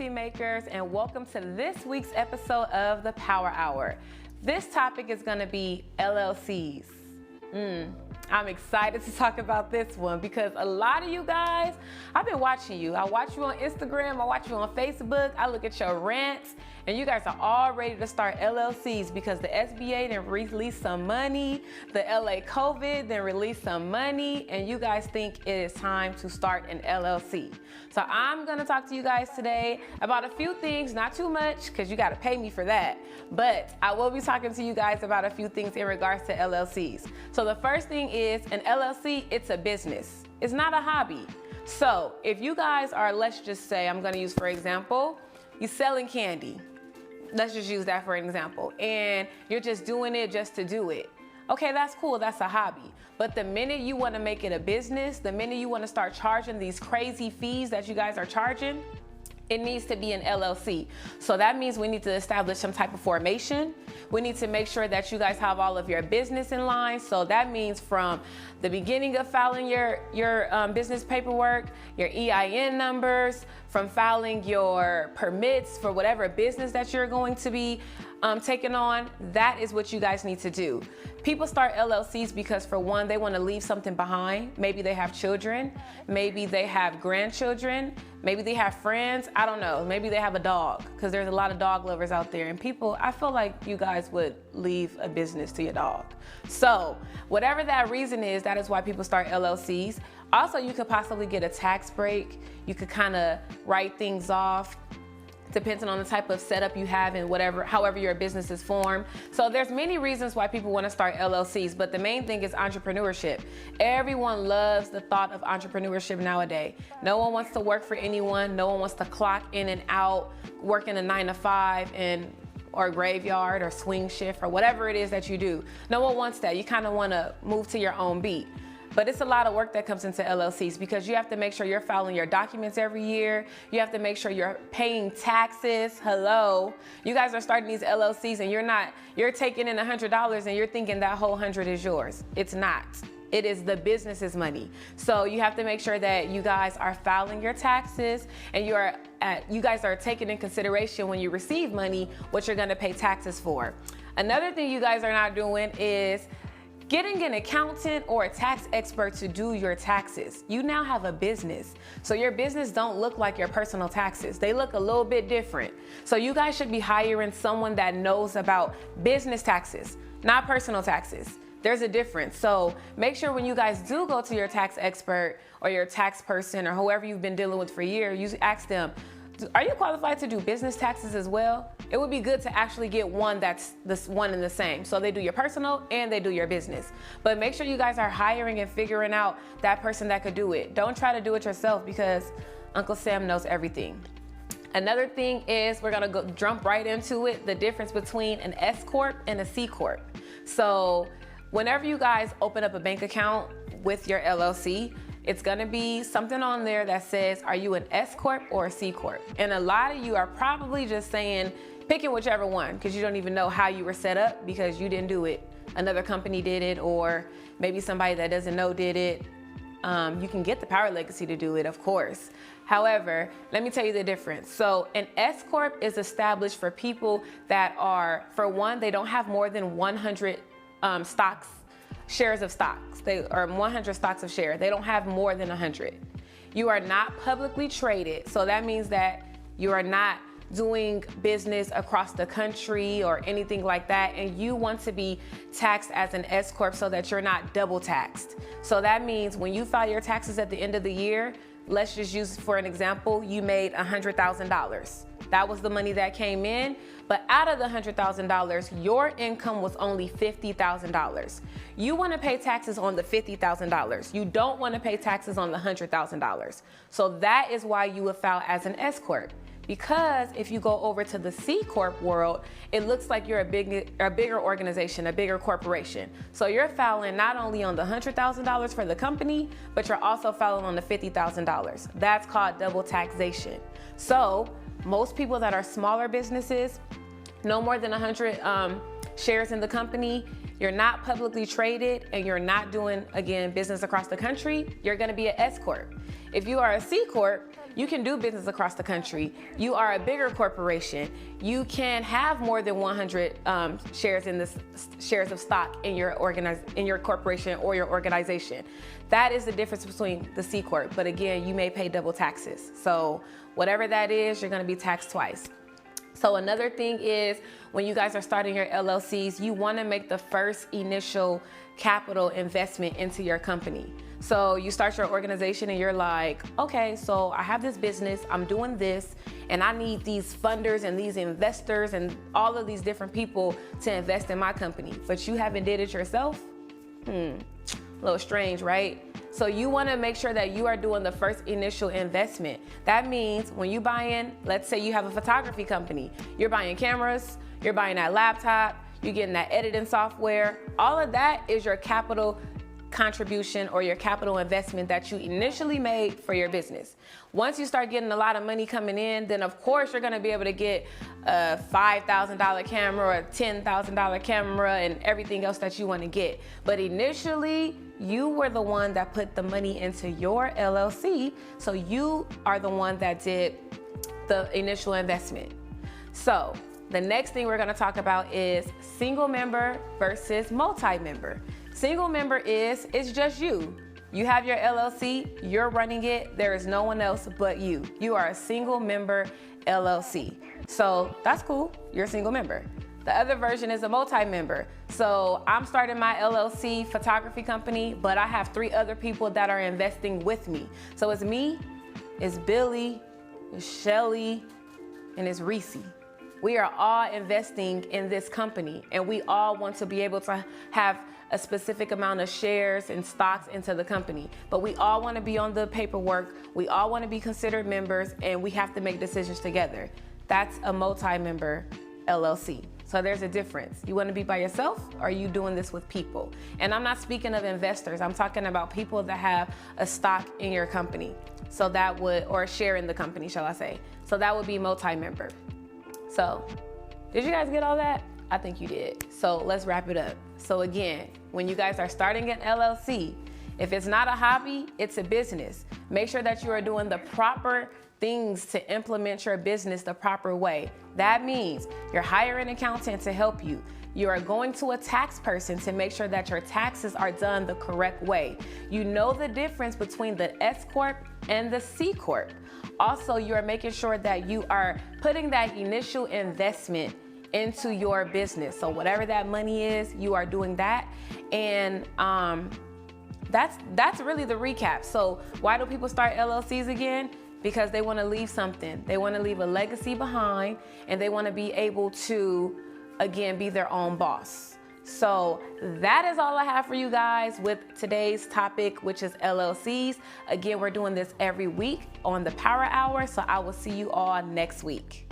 legacy makers, and welcome to this week's episode of the Power Hour. This topic is going to be LLCs. I'm excited to talk about this one because a lot of you guys, I've been watching you. I watch you on Instagram, I watch you on Facebook, I look at your rants, and you guys are all ready to start LLCs because the SBA then released some money, the LA COVID then released some money, and you guys think it is time to start an LLC. So I'm gonna talk to you guys today about a few things, not too much, because you gotta pay me for that, but I will be talking to you guys about a few things in regards to LLCs. So the first thing is an LLC, it's a business. It's not a hobby. So if you guys are, let's just say, I'm gonna use for example, you're selling candy. Let's just use that for an example. And you're just doing it just to do it. Okay, that's cool, that's a hobby. But the minute you wanna make it a business, the minute you wanna start charging these crazy fees that you guys are charging, it needs to be an LLC. So that means we need to establish some type of formation. We need to make sure that you guys have all of your business in line. So that means from the beginning of filing your business paperwork, your EIN numbers, from filing your permits for whatever business that you're going to be taking on, that is what you guys need to do. People start LLCs because for one, they want to leave something behind. Maybe they have children, maybe they have grandchildren, maybe they have friends, I don't know. Maybe they have a dog, because there's a lot of dog lovers out there, and people, I feel like you guys would leave a business to your dog. So whatever that reason is, that is why people start LLCs. Also, you could possibly get a tax break. You could kind of write things off, depending on the type of setup you have and however your business is formed. So there's many reasons why people want to start LLCs, but the main thing is entrepreneurship. Everyone loves the thought of entrepreneurship nowadays. No one wants to work for anyone. No one wants to clock in and out, working a 9-to-5 or graveyard or swing shift or whatever it is that you do. No one wants that. You kind of want to move to your own beat. But it's a lot of work that comes into LLCs because you have to make sure you're filing your documents every year. You have to make sure you're paying taxes. Hello. You guys are starting these LLCs and you're taking in $100 and you're thinking that whole 100 is yours. It's not. It is the business's money. So you have to make sure that you guys are filing your taxes and you guys are taking in consideration when you receive money, what you're gonna pay taxes for. Another thing you guys are not doing is getting an accountant or a tax expert to do your taxes. You now have a business. So your business don't look like your personal taxes. They look a little bit different. So you guys should be hiring someone that knows about business taxes, not personal taxes. There's a difference. So make sure when you guys do go to your tax expert or your tax person or whoever you've been dealing with for years, you ask them, are you qualified to do business taxes as well? It would be good to actually get one that's this one and the same. So they do your personal and they do your business. But make sure you guys are hiring and figuring out that person that could do it. Don't try to do it yourself because Uncle Sam knows everything. Another thing is, we're gonna jump right into it, the difference between an S Corp and a C Corp. So whenever you guys open up a bank account with your LLC, it's gonna be something on there that says, are you an S Corp or a C Corp? And a lot of you are probably just saying, picking whichever one, because you don't even know how you were set up because you didn't do it. Another company did it, or maybe somebody that doesn't know did it. You can get the Power Legacy to do it, of course. However, let me tell you the difference. So an S Corp is established for people that are, for one, they don't have more than 100 shares of stocks. They are 100 stocks of share. They don't have more than 100. You are not publicly traded. So that means that you are not doing business across the country or anything like that. And you want to be taxed as an S Corp so that you're not double taxed. So that means when you file your taxes at the end of the year, let's just use for an example, you made $100,000. That was the money that came in, but out of the $100,000, your income was only $50,000. You want to pay taxes on the $50,000. You don't want to pay taxes on the $100,000. So that is why you would file as an S Corp. Because if you go over to the C Corp world, it looks like you're a bigger organization, a bigger corporation. So you're filing not only on the $100,000 for the company, but you're also filing on the $50,000. That's called double taxation. So most people that are smaller businesses, no more than 100 shares in the company, you're not publicly traded, and you're not doing, again, business across the country, you're gonna be an S Corp. If you are a C Corp, you can do business across the country. You are a bigger corporation. You can have more than 100 shares of stock in your corporation or your organization. That is the difference between the C Corp. But again, you may pay double taxes. So whatever that is, you're gonna be taxed twice. So another thing is, when you guys are starting your LLCs, you wanna make the first initial capital investment into your company. So you start your organization and you're like, okay, so I have this business, I'm doing this, and I need these funders and these investors and all of these different people to invest in my company, but you haven't did it yourself? A little strange, right? So you wanna make sure that you are doing the first initial investment. That means when you buy in, let's say you have a photography company, you're buying cameras, you're buying that laptop, you're getting that editing software, all of that is your capital contribution or your capital investment that you initially made for your business. Once you start getting a lot of money coming in, then of course you're gonna be able to get a $5,000 camera or a $10,000 camera and everything else that you wanna get. But initially, you were the one that put the money into your LLC, so you are the one that did the initial investment. So the next thing we're gonna talk about is single member versus multi-member. Single member is, it's just you. You have your LLC, you're running it, there is no one else but you. You are a single member LLC. So that's cool, you're a single member. The other version is a multi-member. So I'm starting my LLC photography company, but I have 3 other people that are investing with me. So it's me, it's Billy, it's Shelly, and it's Reese. We are all investing in this company, and we all want to be able to have a specific amount of shares and stocks into the company. But we all want to be on the paperwork, we all want to be considered members, and we have to make decisions together. That's a multi-member LLC. So there's a difference. You want to be by yourself, or are you doing this with people? And I'm not speaking of investors, I'm talking about people that have a stock in your company. So that would, or a share in the company, shall I say. So that would be multi-member. So, did you guys get all that? I think you did. So let's wrap it up. So again, when you guys are starting an LLC, if it's not a hobby, it's a business. Make sure that you are doing the proper things to implement your business the proper way. That means you're hiring an accountant to help you. You are going to a tax person to make sure that your taxes are done the correct way. You know the difference between the S Corp and the C Corp. Also, you are making sure that you are putting that initial investment into your business. So whatever that money is, you are doing that. And that's really the recap. So why do people start LLCs again? Because they want to leave something. They want to leave a legacy behind, and they want to be able to, again, be their own boss. So that is all I have for you guys with today's topic, which is LLCs. Again, we're doing this every week on the Power Hour, so I will see you all next week.